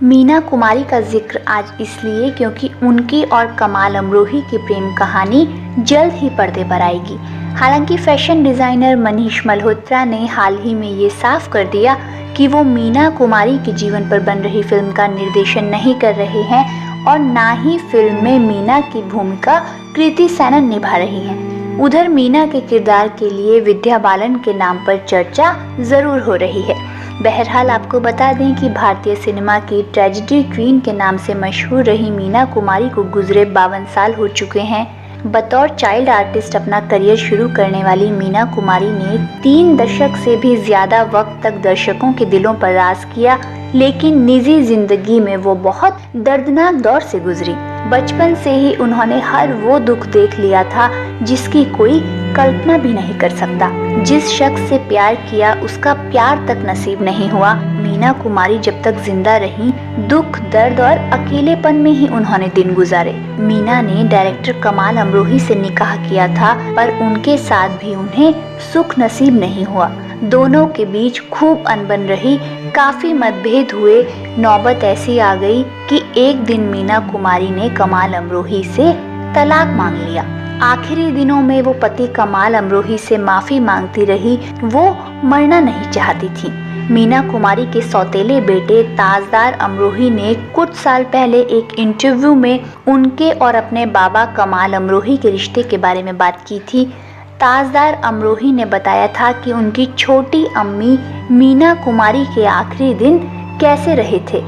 मीना कुमारी का जिक्र आज इसलिए क्योंकि उनकी और कमाल अमरोही की प्रेम कहानी जल्द ही पर्दे पर आएगी। हालांकि फैशन डिजाइनर मनीष मल्होत्रा ने हाल ही में ये साफ कर दिया कि वो मीना कुमारी के जीवन पर बन रही फिल्म का निर्देशन नहीं कर रहे हैं और ना ही फिल्म में मीना की भूमिका कृति सैनन निभा रही हैं। उधर मीना के किरदार के लिए विद्या बालन के नाम पर चर्चा जरूर हो रही है। बहरहाल आपको बता दें कि भारतीय सिनेमा की ट्रेजेडी क्वीन के नाम से मशहूर रही मीना कुमारी को गुजरे 52 साल हो चुके हैं। बतौर चाइल्ड आर्टिस्ट अपना करियर शुरू करने वाली मीना कुमारी ने 3 दशक से भी ज्यादा वक्त तक दर्शकों के दिलों पर राज किया, लेकिन निजी जिंदगी में वो बहुत दर्दनाक दौर से गुजरी। बचपन से ही उन्होंने हर वो दुख देख लिया था जिसकी कोई कल्पना भी नहीं कर सकता। जिस शख्स से प्यार किया उसका प्यार तक नसीब नहीं हुआ। मीना कुमारी जब तक जिंदा रही, दुख, दर्द और अकेलेपन में ही उन्होंने दिन गुजारे। मीना ने डायरेक्टर कमाल अमरोही से निकाह किया था, पर उनके साथ भी उन्हें सुख नसीब नहीं हुआ। दोनों के बीच खूब अनबन रही, काफी मतभेद हुए। नौबत ऐसी आ गई कि एक दिन मीना कुमारी ने कमाल अमरोही से तलाक मांग लिया। आखिरी दिनों में वो पति कमाल अमरोही से माफी मांगती रही। वो मरना नहीं चाहती थी। मीना कुमारी के सौतेले बेटे ताजदार अमरोही ने कुछ साल पहले एक इंटरव्यू में उनके और अपने बाबा कमाल अमरोही के रिश्ते के बारे में बात की थी। ताजदार अमरोही ने बताया था कि उनकी छोटी अम्मी मीना कुमारी के आखिरी दिन कैसे रहे थे,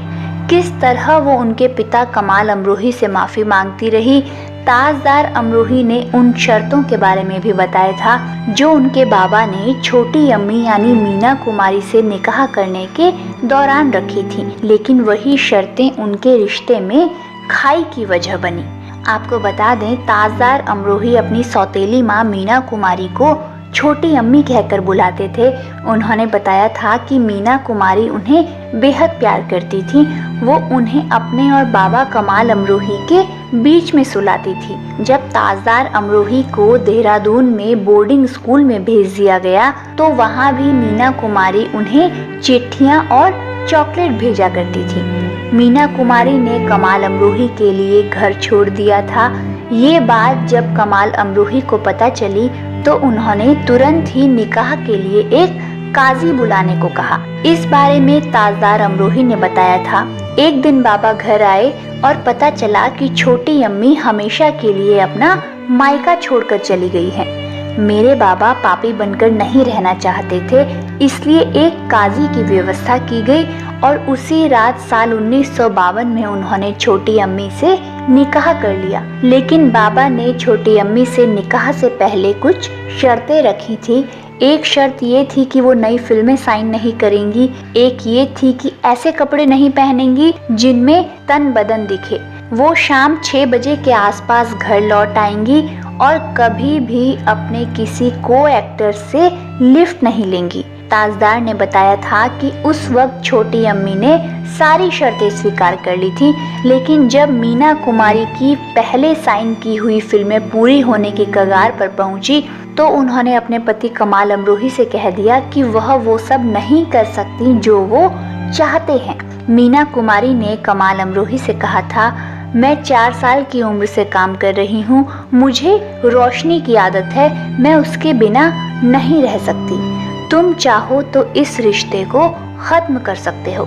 किस तरह वो उनके पिता कमाल अमरोही से माफी मांगती रही। ताजदार अमरोही ने उन शर्तों के बारे में भी बताया था जो उनके बाबा ने छोटी अम्मी यानी मीना कुमारी से निकाह करने के दौरान रखी थी, लेकिन वही शर्तें उनके रिश्ते में खाई की वजह बनी। आपको बता दें, ताजदार अमरोही अपनी सौतेली माँ मीना कुमारी को छोटी अम्मी कहकर बुलाते थे। उन्होंने बताया था कि मीना कुमारी उन्हें बेहद प्यार करती थी। वो उन्हें अपने और बाबा कमाल अमरोही के बीच में सुलाती थी। जब ताजदार अमरोही को देहरादून में बोर्डिंग स्कूल में भेज दिया गया तो वहाँ भी मीना कुमारी उन्हें चिट्ठियाँ और चॉकलेट भेजा करती थी। मीना कुमारी ने कमाल अमरोही के लिए घर छोड़ दिया था। ये बात जब कमाल अमरोही को पता चली तो उन्होंने तुरंत ही निकाह के लिए एक काजी बुलाने को कहा। इस बारे में ताजदार अमरोही ने बताया था, एक दिन बाबा घर आए और पता चला कि छोटी अम्मी हमेशा के लिए अपना मायका छोड़कर चली गई है। मेरे बाबा पापी बनकर नहीं रहना चाहते थे, इसलिए एक काजी की व्यवस्था की गई और उसी रात साल 1952 में उन्होंने छोटी अम्मी से निकाह कर लिया। लेकिन बाबा ने छोटी अम्मी से निकाह से पहले कुछ शर्तें रखी थी। एक शर्त ये थी कि वो नई फिल्में साइन नहीं करेंगी। एक ये थी कि ऐसे कपड़े नहीं पहनेंगी जिनमें तन बदन दिखे। वो शाम 6 बजे के आसपास घर लौट आएंगी और कभी भी अपने किसी को एक्टर से लिफ्ट नहीं लेंगी। ताजदार ने बताया था कि उस वक्त छोटी अम्मी ने सारी शर्तें स्वीकार कर ली थी, लेकिन जब मीना कुमारी की पहले साइन की हुई फिल्में पूरी होने की कगार पर पहुंची तो उन्होंने अपने पति कमाल अमरोही से कह दिया कि वह वो सब नहीं कर सकती जो वो चाहते हैं। मीना कुमारी ने कमाल अमरोही से कहा था, मैं 4 साल की उम्र से काम कर रही हूँ, मुझे रोशनी की आदत है, मैं उसके बिना नहीं रह सकती। तुम चाहो तो इस रिश्ते को खत्म कर सकते हो।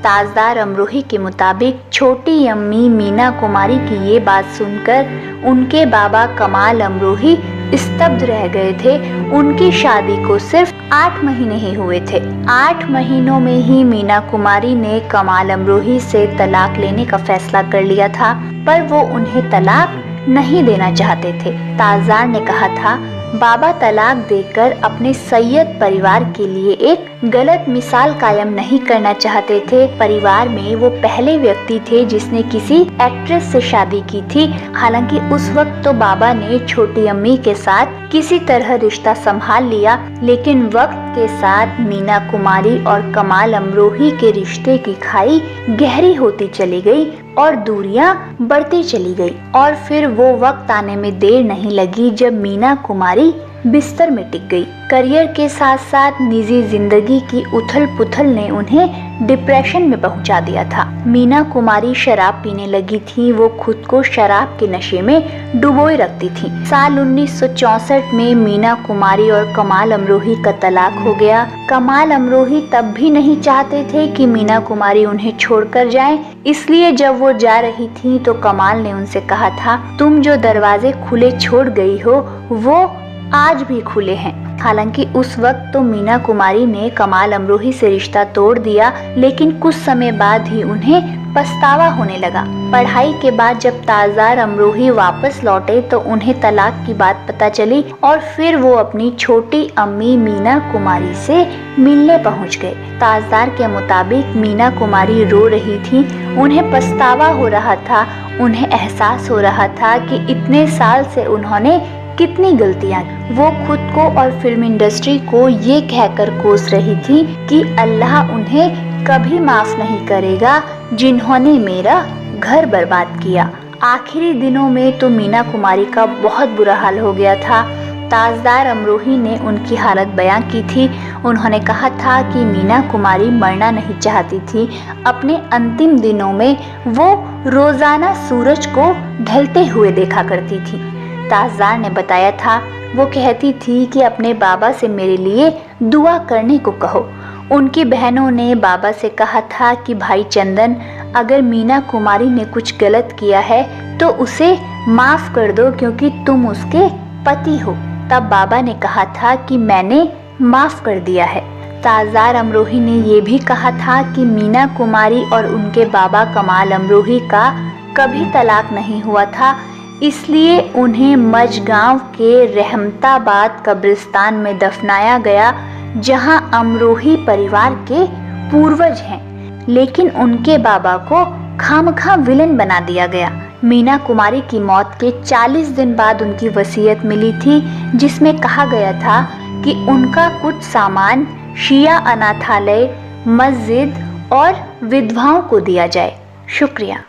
ताजदार अमरोही के मुताबिक छोटी अम्मी मीना कुमारी की ये बात सुनकर उनके बाबा कमाल अमरोही स्तब्ध रह गए थे। उनकी शादी को सिर्फ 8 महीने ही हुए थे। 8 महीनों में ही मीना कुमारी ने कमाल अमरोही से तलाक लेने का फैसला कर लिया था, पर वो उन्हें तलाक नहीं देना चाहते थे। ताजदार ने कहा था, बाबा तलाक देकर अपने सैयद परिवार के लिए एक गलत मिसाल कायम नहीं करना चाहते थे। परिवार में वो पहले व्यक्ति थे जिसने किसी एक्ट्रेस से शादी की थी। हालांकि उस वक्त तो बाबा ने छोटी अम्मी के साथ किसी तरह रिश्ता संभाल लिया, लेकिन वक्त के साथ मीना कुमारी और कमाल अमरोही के रिश्ते की खाई गहरी होती चली गई और दूरियां बढ़ती चली गई। और फिर वो वक्त आने में देर नहीं लगी जब मीना कुमारी बिस्तर में टिक गई। करियर के साथ साथ निजी जिंदगी की उथल पुथल ने उन्हें डिप्रेशन में पहुंचा दिया था। मीना कुमारी शराब पीने लगी थी। वो खुद को शराब के नशे में डुबोए रखती थी। साल 1964 में मीना कुमारी और कमाल अमरोही का तलाक हो गया। कमाल अमरोही तब भी नहीं चाहते थे कि मीना कुमारी उन्हें छोड़कर जाए, इसलिए जब वो जा रही थी तो कमाल ने उनसे कहा था, तुम जो दरवाजे खुले छोड़ गई हो वो आज भी खुले हैं। हालांकि उस वक्त तो मीना कुमारी ने कमाल अमरोही से रिश्ता तोड़ दिया, लेकिन कुछ समय बाद ही उन्हें पछतावा होने लगा। पढ़ाई के बाद जब ताजदार अमरोही वापस लौटे तो उन्हें तलाक की बात पता चली और फिर वो अपनी छोटी अम्मी मीना कुमारी से मिलने पहुंच गए। ताजदार के मुताबिक मीना कुमारी रो रही थी। उन्हें पछतावा हो रहा था। उन्हें एहसास हो रहा था कि इतने साल से उन्होंने कितनी गलतियां। वो खुद को और फिल्म इंडस्ट्री को ये कहकर कोस रही थी कि अल्लाह उन्हें कभी माफ नहीं करेगा जिन्होंने मेरा घर बर्बाद किया। आखिरी दिनों में तो मीना कुमारी का बहुत बुरा हाल हो गया था। ताजदार अमरोही ने उनकी हालत बयां की थी। उन्होंने कहा था कि मीना कुमारी मरना नहीं चाहती थी। अपने अंतिम दिनों में वो रोजाना सूरज को ढलते हुए देखा करती थी। ताजदार ने बताया था, वो कहती थी कि अपने बाबा से मेरे लिए दुआ करने को कहो। उनकी बहनों ने बाबा से कहा था कि भाई चंदन, अगर मीना कुमारी ने कुछ गलत किया है तो उसे माफ कर दो क्योंकि तुम उसके पति हो। तब बाबा ने कहा था कि मैंने माफ कर दिया है। ताजदार अमरोही ने ये भी कहा था कि मीना कुमारी और उनके बाबा कमाल अमरोही का कभी तलाक नहीं हुआ था, इसलिए उन्हें मजगांव के रहमताबाद कब्रिस्तान में दफनाया गया जहां अमरोही परिवार के पूर्वज हैं, लेकिन उनके बाबा को खामखा विलन बना दिया गया। मीना कुमारी की मौत के 40 दिन बाद उनकी वसीयत मिली थी, जिसमें कहा गया था कि उनका कुछ सामान शिया अनाथालय, मस्जिद और विधवाओं को दिया जाए। शुक्रिया।